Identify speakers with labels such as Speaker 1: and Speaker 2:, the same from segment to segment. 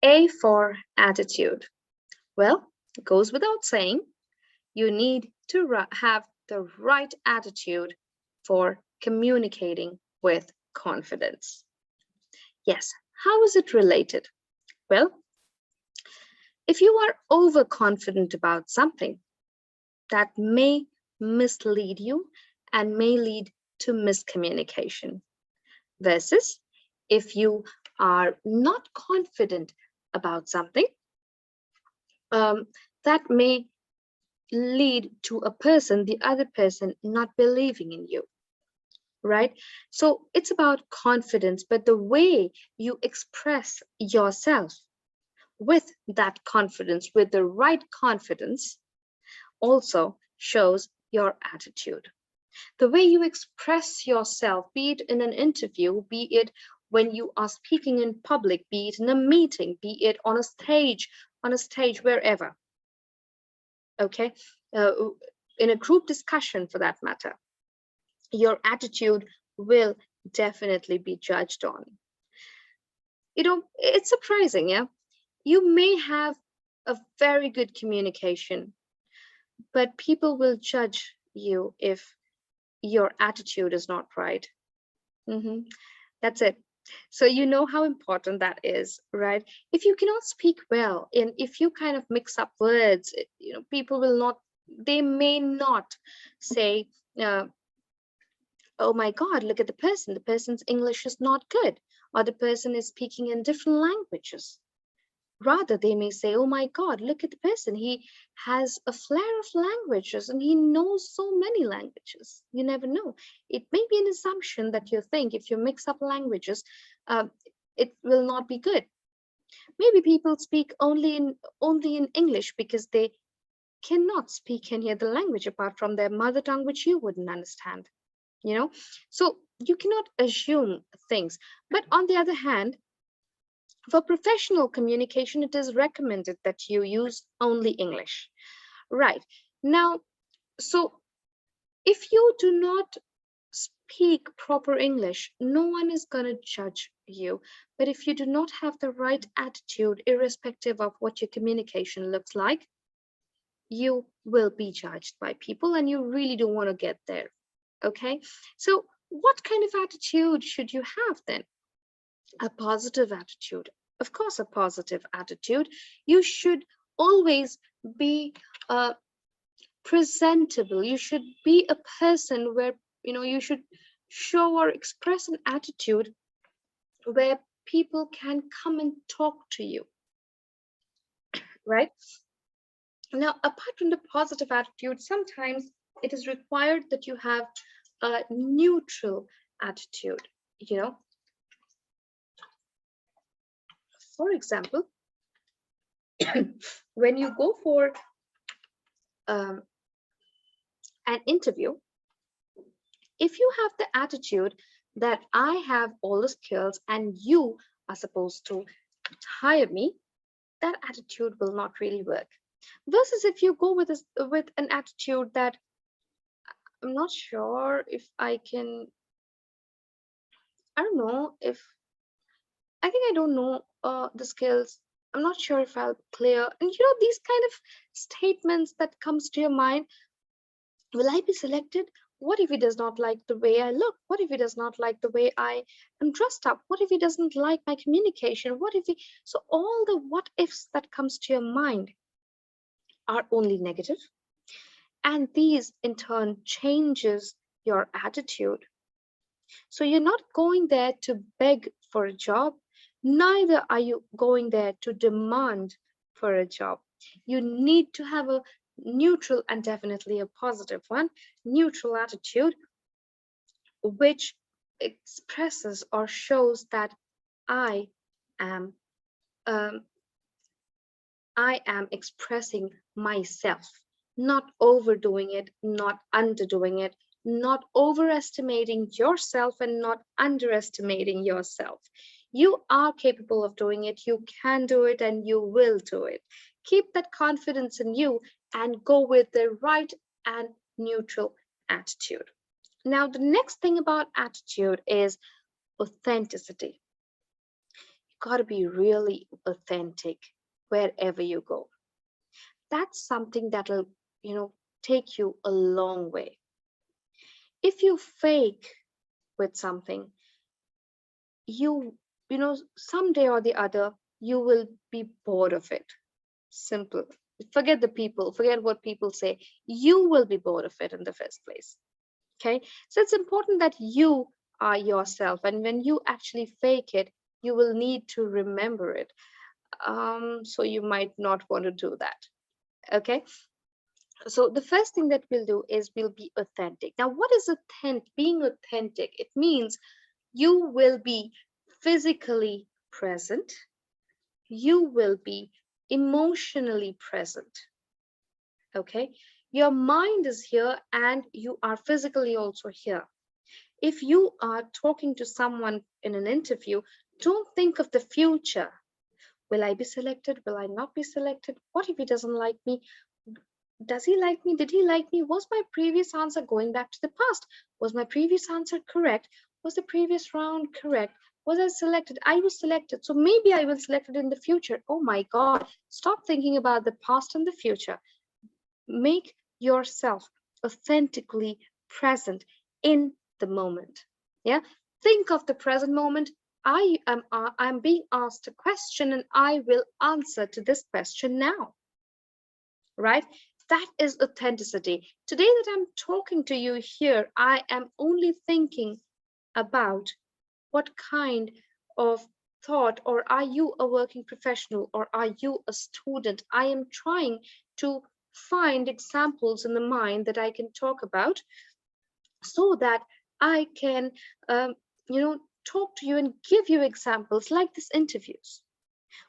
Speaker 1: A for attitude. Well, it goes without saying, you need to have the right attitude for communicating with confidence. Yes, how is it related? Well, if you are overconfident about something, that may mislead you and may lead to miscommunication. Versus if you are not confident about something, that may lead to the other person not believing in you, right? So it's about confidence, but the way you express yourself with that confidence, with the right confidence, also shows your attitude. The way you express yourself, be it in an interview, be it when you are speaking in public, be it in a meeting, be it on a stage, wherever, okay? In a group discussion for that matter, your attitude will definitely be judged on. It's surprising, yeah? You may have a very good communication, but people will judge you if your attitude is not right. That's it. So you know how important that is, right? If you cannot speak well, and if you kind of mix up words, people will not, they may not say, oh my God, look at the person's English is not good, or the person is speaking in different languages. Rather, they may say, oh my God, look at the person. He has a flair of languages and he knows so many languages. You never know. It may be an assumption that you think if you mix up languages, it will not be good. Maybe people speak only in English because they cannot speak any other language apart from their mother tongue, which you wouldn't understand. So you cannot assume things. But on the other hand, for professional communication, it is recommended that you use only English. Right. Now, so if you do not speak proper English, no one is going to judge you. But if you do not have the right attitude, irrespective of what your communication looks like, you will be judged by people, and you really don't want to get there. Okay. So what kind of attitude should you have then? A positive attitude. Of course, a positive attitude. You should always be presentable. You should be a person where, you should show or express an attitude where people can come and talk to you, right? Now, apart from the positive attitude, sometimes it is required that you have a neutral attitude, For example, when you go for an interview, if you have the attitude that I have all the skills and you are supposed to hire me, that attitude will not really work. Versus if you go with an attitude that I'm not sure if I can, I don't know if, I think I don't know the skills. I'm not sure if I'll clear. And these kind of statements that comes to your mind, will I be selected? What if he does not like the way I look? What if he does not like the way I am dressed up? What if he doesn't like my communication? What if he, so all the what ifs that comes to your mind are only negative. And these in turn changes your attitude. So you're not going there to beg for a job, neither are you going there to demand for a job. You need to have a neutral and definitely a positive one, neutral attitude, which expresses or shows that I am expressing myself, not overdoing it, not underdoing it, not overestimating yourself and not underestimating yourself. You are capable of doing it, you can do it, and you will do it. Keep that confidence in you and go with the right and neutral attitude. Now, the next thing about attitude is authenticity. got to be really authentic wherever you go. That's something that'll, take you a long way. If you fake with something, someday or the other, you will be bored of it. Simple. Forget the people, forget what people say. You will be bored of it in the first place. Okay. So it's important that you are yourself. And when you actually fake it, you will need to remember it. So you might not want to do that. Okay. So the first thing that we'll do is we'll be authentic. Now, what is being authentic? It means you will be physically present, you will be emotionally present. Okay, your mind is here and you are physically also here. If you are talking to someone in an interview, don't think of the future. Will I be selected? Will I not be selected? What if he doesn't like me? Does he like me? Did he like me? Was my previous answer, going back to the past, was my previous answer correct? Was the previous round correct? Was I selected? I was selected. So maybe I will select it in the future. Oh my God. Stop thinking about the past and the future. Make yourself authentically present in the moment. Yeah. Think of the present moment. I'm being asked a question and I will answer to this question now. Right? That is authenticity. Today that I'm talking to you here, I am only thinking about what kind of thought, or are you a working professional or are you a student? I am trying to find examples in the mind that I can talk about so that I can, talk to you and give you examples like this interviews,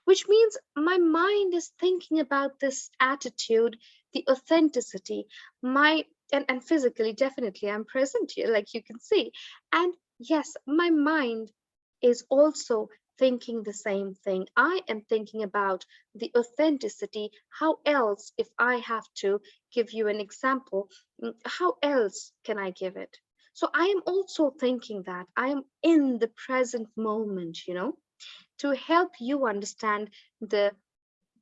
Speaker 1: which means my mind is thinking about this attitude, the authenticity, and physically, definitely, I'm present here, like you can see. And yes, my mind is also thinking the same thing. I am thinking about the authenticity. How else, if I have to give you an example, how else can I give it? So I am also thinking that I am in the present moment, to help you understand the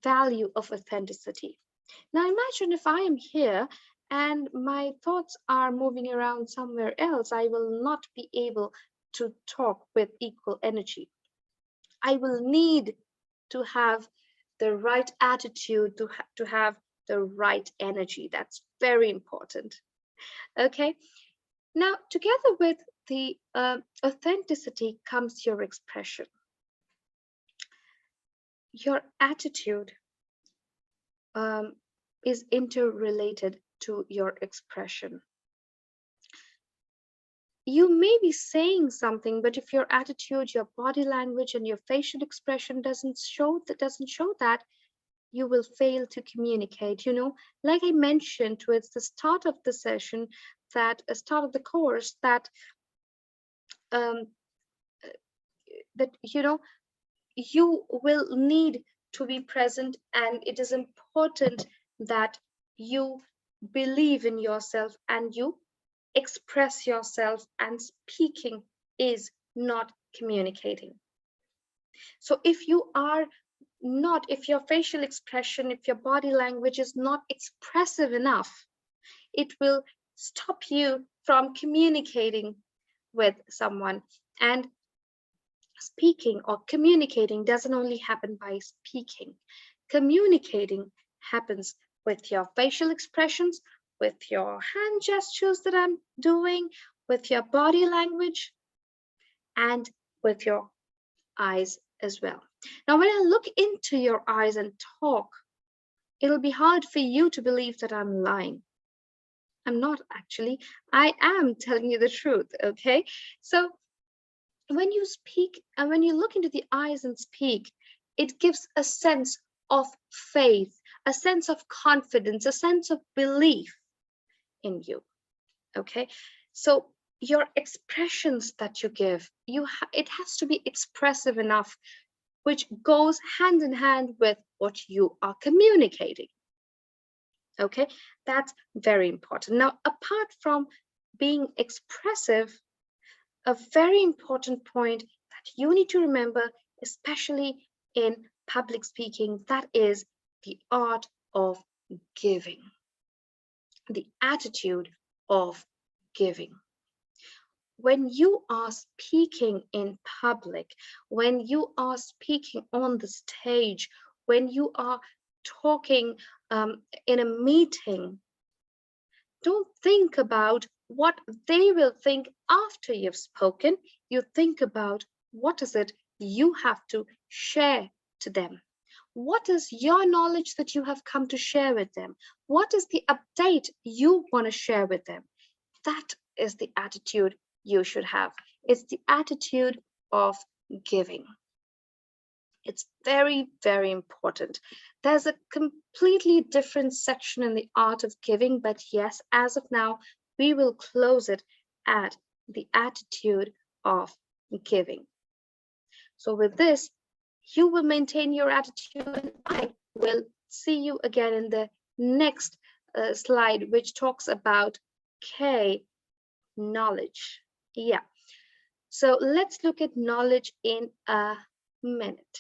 Speaker 1: value of authenticity. Now, imagine if I am here and my thoughts are moving around somewhere else, I will not be able to talk with equal energy. I will need to have the right attitude, to have the right energy. That's very important. Okay. Now, together with the authenticity comes your expression. Your attitude is interrelated to your expression. You may be saying something, but if your attitude, your body language, and your facial expression doesn't show that, you will fail to communicate. Like I mentioned towards the start of the session, start of the course, that you will need to be present, and it is important that you believe in yourself and you express yourself, and speaking is not communicating. So if your facial expression, if your body language is not expressive enough, it will stop you from communicating with someone. And speaking or communicating doesn't only happen by speaking. Communicating happens with your facial expressions, with your hand gestures that I'm doing, with your body language, and with your eyes as well. Now, when I look into your eyes and talk, it'll be hard for you to believe that I'm lying. I'm not actually. I am telling you the truth, okay? So when you speak and when you look into the eyes and speak, it gives a sense of faith, a sense of confidence, a sense of belief in you. Okay, so your expressions that you give, it has to be expressive enough, which goes hand in hand with what you are communicating. Okay, that's very important. Now, apart from being expressive, a very important point that you need to remember especially in public speaking. That is the art of giving, the attitude of giving. When you are speaking in public, when you are speaking on the stage, when you are talking in a meeting, don't think about what they will think after you've spoken. You think about what is it you have to share to them. What is your knowledge that you have come to share with them? What is the update you want to share with them? That is the attitude you should have. It's the attitude of giving. It's very, very important. There's a completely different section in the art of giving, but yes, as of now, we will close it at the attitude of giving. So with this, you will maintain your attitude, and I will see you again in the next slide, which talks about K, knowledge. Yeah. So let's look at knowledge in a minute.